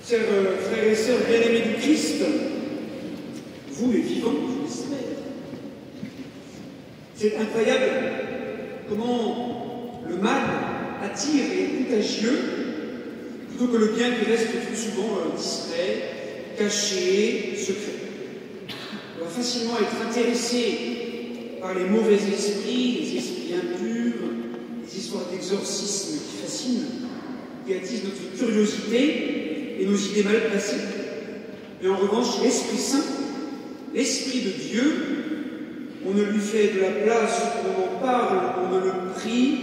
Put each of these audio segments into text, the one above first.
Chers frères et sœurs bien-aimés du Christ, vous les vivants, je l'espère, c'est incroyable comment le mal attire et est contagieux, plutôt que le bien qui reste tout souvent discret, caché, secret. On va facilement être intéressé par les mauvais esprits, les esprits impurs, les histoires d'exorcisme qui fascinent, qui attisent notre curiosité et nos idées mal placées. Et en revanche, l'Esprit Saint, l'Esprit de Dieu, on ne lui fait de la place, on en parle, on ne le prie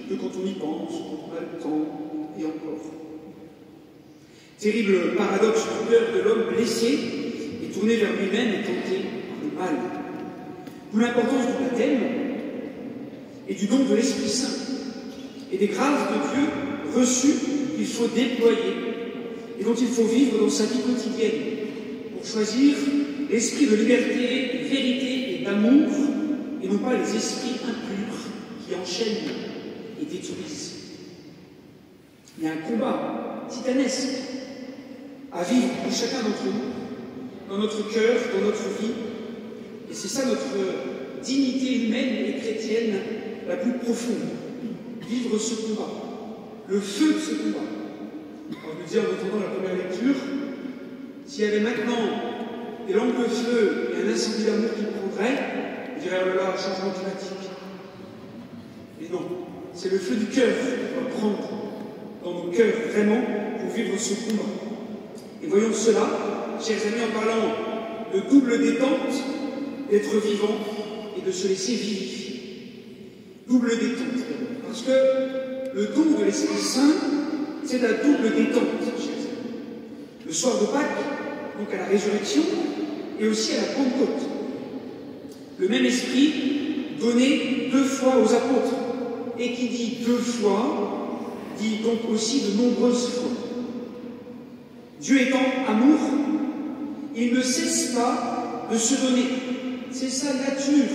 que quand on y pense, quand on a le temps, et encore. Terrible paradoxe du cœur de l'homme blessé et tourné vers lui-même et tenté par le mal. D'où l'importance du baptême et du don de l'Esprit Saint et des grâces de Dieu reçues qu'il faut déployer et dont il faut vivre dans sa vie quotidienne pour choisir l'esprit de liberté, de vérité et d'amour et non pas les esprits impurs qui enchaînent et détruisent. Il y a un combat titanesque à vivre pour chacun d'entre nous, dans notre cœur, dans notre vie, et c'est ça notre dignité humaine et chrétienne la plus profonde. Vivre ce combat, le feu de ce combat. On nous dit en attendant la première lecture, s'il y avait maintenant des lampes de feu et un incendie d'amour qui prendrait, on dirait, oh là là, changement climatique. Mais non, c'est le feu du cœur qu'on va prendre dans nos cœurs, vraiment, pour vivre ce combat. Et voyons cela, chers amis, en parlant de double détente, d'être vivant et de se laisser vivifier. Double détente, parce que le don de l'Esprit Saint, c'est la double détente, chers amis. Le soir de Pâques, donc à la résurrection, et aussi à la Pentecôte. Le même esprit donné 2 fois aux apôtres, et qui dit 2 fois, dit donc aussi de nombreuses fois. Dieu étant amour, il ne cesse pas de se donner. C'est sa nature,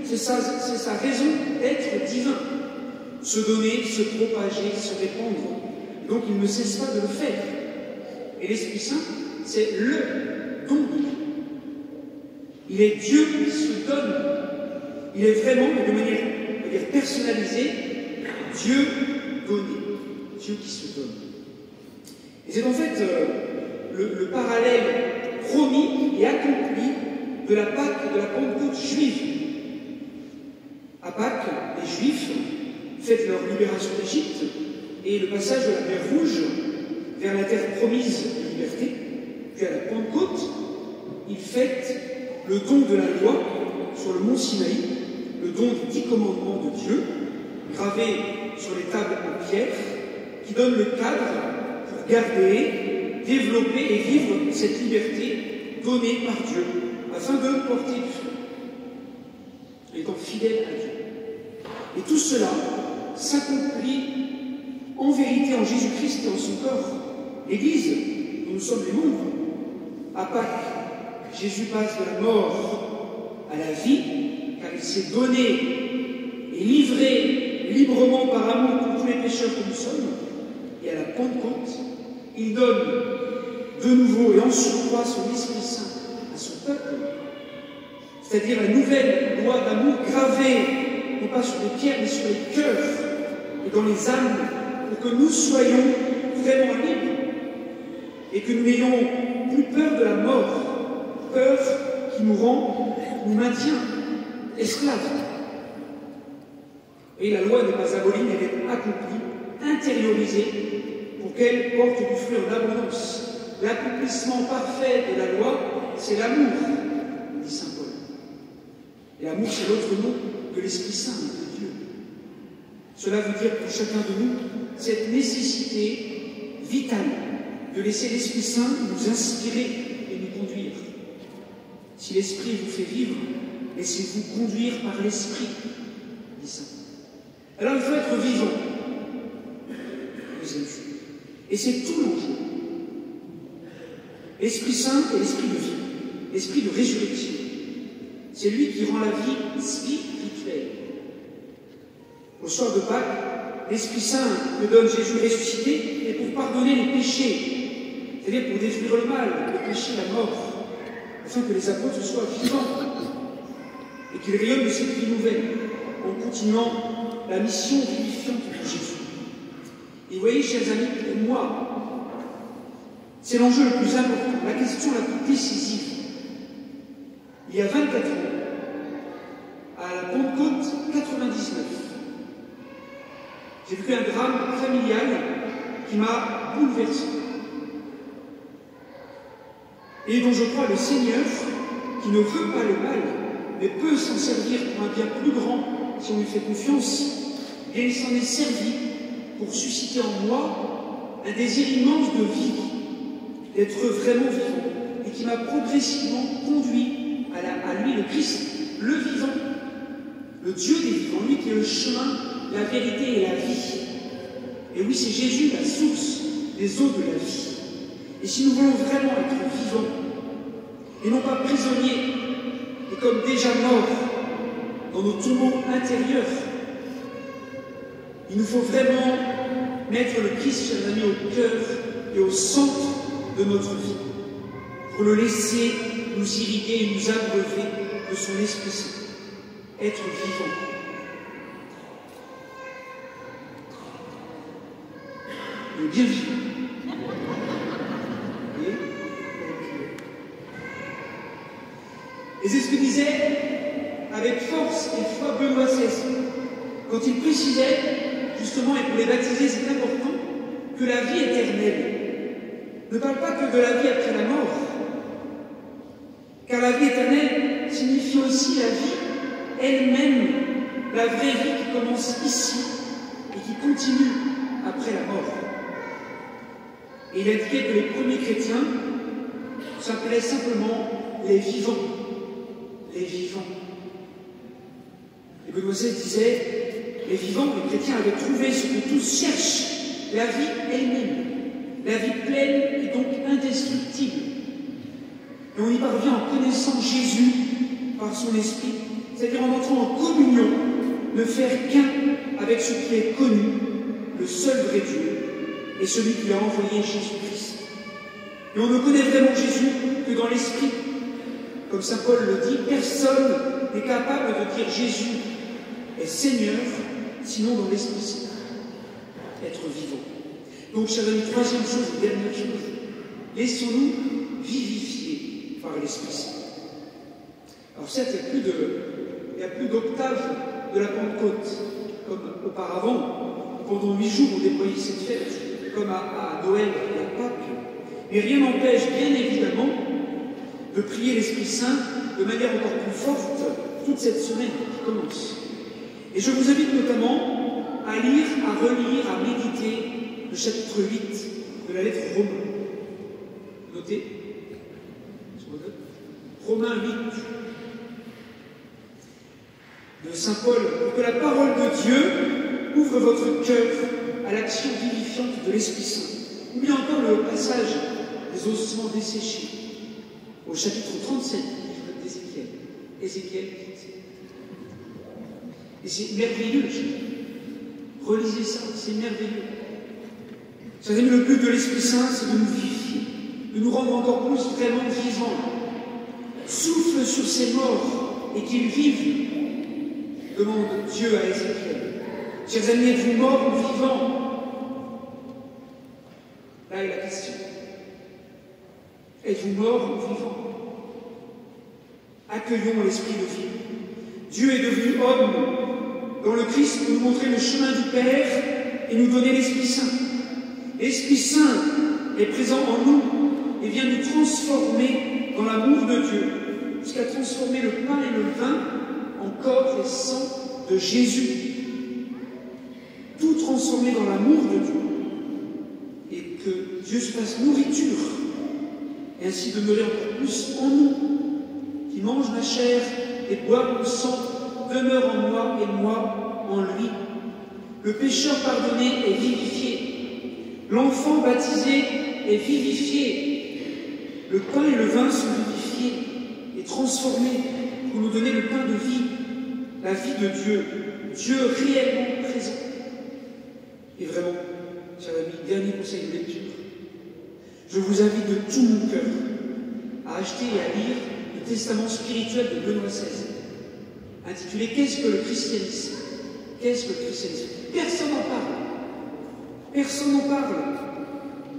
c'est sa raison d'être divin. Se donner, se propager, se répandre. Donc il ne cesse pas de le faire. Et l'Esprit Saint, c'est le don de Dieu. Il est Dieu qui se donne. Il est vraiment, de manière personnalisée, Dieu donné. Dieu qui se donne. Et c'est en fait le parallèle promis et accompli de la Pâque et de la Pentecôte juive. À Pâques, les Juifs fêtent leur libération d'Égypte et le passage de la mer Rouge vers la terre promise de liberté. Puis à la Pentecôte, ils fêtent le don de la loi sur le mont Sinaï, le don des 10 commandements de Dieu, gravés sur les tables en pierre, qui donnent le cadre pour garder, développer et vivre cette liberté donnée par Dieu, afin de porter du fruit, étant fidèle à Dieu. Et tout cela s'accomplit en vérité en Jésus-Christ et en son corps, l'Église, dont nous sommes les membres. À Pâques, Jésus passe de la mort à la vie, car il s'est donné et livré librement par amour pour tous les pécheurs que nous sommes. Et à la Pentecôte, il donne de nouveau et en surcroît son Esprit Saint à son peuple, c'est-à-dire la nouvelle loi d'amour gravée, non pas sur les pierres, mais sur les cœurs et dans les âmes, pour que nous soyons vraiment libres et que nous n'ayons plus peur de la mort, peur qui nous maintient esclaves. Et la loi n'est pas abolie, mais elle est accomplie, intériorisée, pour qu'elle porte du fruit en abondance. L'accomplissement parfait de la loi, c'est l'amour, dit saint Paul. Et l'amour, c'est l'autre nom de l'Esprit Saint, de Dieu. Cela veut dire pour chacun de nous cette nécessité vitale de laisser l'Esprit Saint nous inspirer et nous conduire. Si l'Esprit vous fait vivre, laissez-vous conduire par l'Esprit, dit saint Paul. Alors il faut être vivant. Deuxième chose. Et c'est tout l'enjeu. L'Esprit Saint est l'esprit de vie, l'esprit de résurrection. C'est lui qui rend la vie spirituelle. Au soir de Pâques, l'Esprit Saint que donne Jésus ressuscité est pour pardonner les péchés, c'est-à-dire pour détruire le mal, le péché, la mort, afin que les apôtres soient vivants et qu'ils rayonnent de cette vie nouvelle en continuant la mission vivifiante de Jésus. Et vous voyez, chers amis, pour moi, c'est l'enjeu le plus important, la question la plus décisive. Il y a 24 ans, à la Pentecôte 99, j'ai vécu un drame familial qui m'a bouleversé. Et dont je crois le Seigneur, qui ne veut pas le mal, mais peut s'en servir pour un bien plus grand si on lui fait confiance, et il s'en est servi pour susciter en moi un désir immense de vie, d'être vraiment vivant, et qui m'a progressivement conduit à lui, le Christ, le vivant, le Dieu des vivants, lui qui est le chemin, la vérité et la vie. Et oui, c'est Jésus, la source des eaux de la vie. Et si nous voulons vraiment être vivants, et non pas prisonniers, et comme déjà morts dans nos tourments intérieurs, il nous faut vraiment mettre le Christ, chers amis, au cœur et au centre de notre vie, pour le laisser nous irriguer et nous abreuver de son Esprit Saint. Être vivant. Le bien vivant. Et c'est ce que disait avec force et foi Benoît XVI, quand il précisait, justement, et pour les baptiser c'est important, que la vie éternelle ne parle pas que de la vie après la mort, car la vie éternelle signifie aussi la vie elle-même, la vraie vie qui commence ici et qui continue après la mort. Et il indiquait que les premiers chrétiens s'appelaient simplement les vivants. Les vivants. Et Benoît XVI disait, les vivants, les chrétiens avaient trouvé ce que tous cherchent, la vie elle-même, la vie pleine et donc indestructible. Et on y parvient en connaissant Jésus par son esprit, c'est-à-dire en entrant en communion, ne faire qu'un avec ce qui est connu, le seul vrai Dieu, et celui qui a envoyé Jésus-Christ. Et on ne connaît vraiment Jésus que dans l'esprit. Comme saint Paul le dit, personne n'est capable de dire Jésus est Seigneur, sinon dans l'Esprit Saint. Être vivant. Donc, chers amis, troisième chose et dernière chose, laissons-nous vivifier par l'Esprit Saint. Alors certes, il n'y a plus d'octave de la Pentecôte, comme auparavant. Pendant 8 jours, on déployait cette fête, comme à Noël et à Pâques. Mais rien n'empêche, bien évidemment, de prier l'Esprit Saint de manière encore plus forte toute cette semaine qui commence. Et je vous invite notamment à lire, à relire, à méditer le chapitre 8 de la lettre Romains. Notez. Romains 8 de saint Paul, pour que la parole de Dieu ouvre votre cœur à l'action vivifiante de l'Esprit Saint. Ou bien encore le passage des ossements desséchés, au chapitre 37 du livre d'Ézéchiel. Ézéchiel 8. Et c'est merveilleux le chapitre. Relisez ça, c'est merveilleux. Chers amis, le but de l'Esprit Saint, c'est de nous vivifier, de nous rendre encore plus vraiment vivants. Souffle sur ces morts et qu'ils vivent, demande Dieu à Ézéchiel. Chers amis, êtes-vous morts ou vivants? Là est la question. Êtes-vous mort ou vivant? Accueillons l'esprit de vie. Dieu est devenu homme dans le Christ pour nous montrer le chemin du Père et nous donner l'Esprit Saint. L'Esprit Saint est présent en nous et vient nous transformer dans l'amour de Dieu, jusqu'à transformer le pain et le vin en corps et sang de Jésus. Tout transformé dans l'amour de Dieu. Et que Dieu se fasse nourriture et ainsi demeurer encore plus en nous, qui mange ma chair et boit mon sang, demeure en moi et moi en lui. Le pécheur pardonné est vivifié, l'enfant baptisé est vivifié, le pain et le vin sont vivifiés et transformés pour nous donner le pain de vie, la vie de Dieu, Dieu réellement présent. Et vraiment, chers amis, dernier conseil de lecture, Je vous invite de tout mon cœur à acheter et à lire le testament spirituel de Benoît XVI, intitulé « Qu'est-ce que le christianisme ?» Qu'est-ce que le christianisme? Personne n'en parle. Personne n'en parle.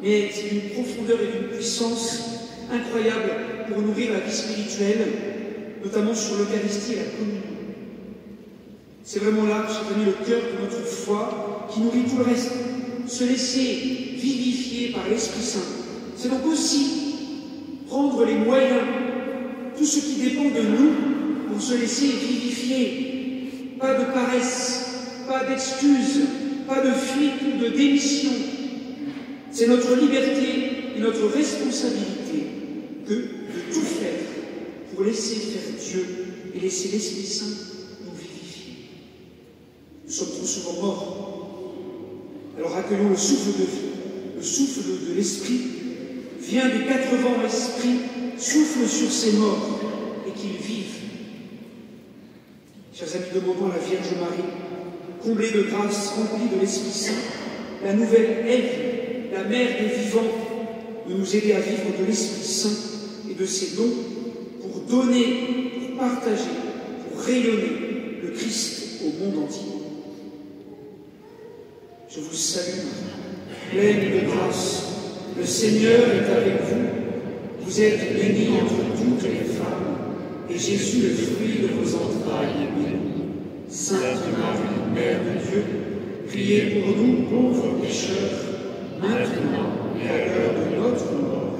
Mais c'est d'une profondeur et d'une puissance incroyable pour nourrir la vie spirituelle, notamment sur l'Eucharistie et la communion. C'est vraiment là, chers amis, le cœur de notre foi qui nourrit tout le reste. Se laisser vivifier par l'Esprit Saint. C'est donc aussi prendre les moyens, tout ce qui dépend de nous, pour se laisser vivifier. Pas de paresse, pas d'excuses, pas de fuite ou de démission. C'est notre liberté et notre responsabilité de tout faire pour laisser faire Dieu et laisser l'Esprit Saint nous vivifier. Nous sommes trop souvent morts. Alors accueillons le souffle de vie, le souffle de l'Esprit. Viens des 4 vents, Esprit, souffle sur ces morts et qu'ils vivent. Chers amis, demandons à la Vierge Marie, comblée de grâce, remplie de l'Esprit Saint, la nouvelle Ève, la mère des vivants, de nous aider à vivre de l'Esprit Saint et de ses dons pour donner, pour partager, pour rayonner le Christ au monde entier. Je vous salue, pleine de grâce. Le Seigneur est avec vous. Vous êtes bénie entre toutes les femmes, et Jésus, le fruit de vos entrailles, est béni. Sainte Marie, Mère de Dieu, priez pour nous pauvres pécheurs, maintenant et à l'heure de notre mort.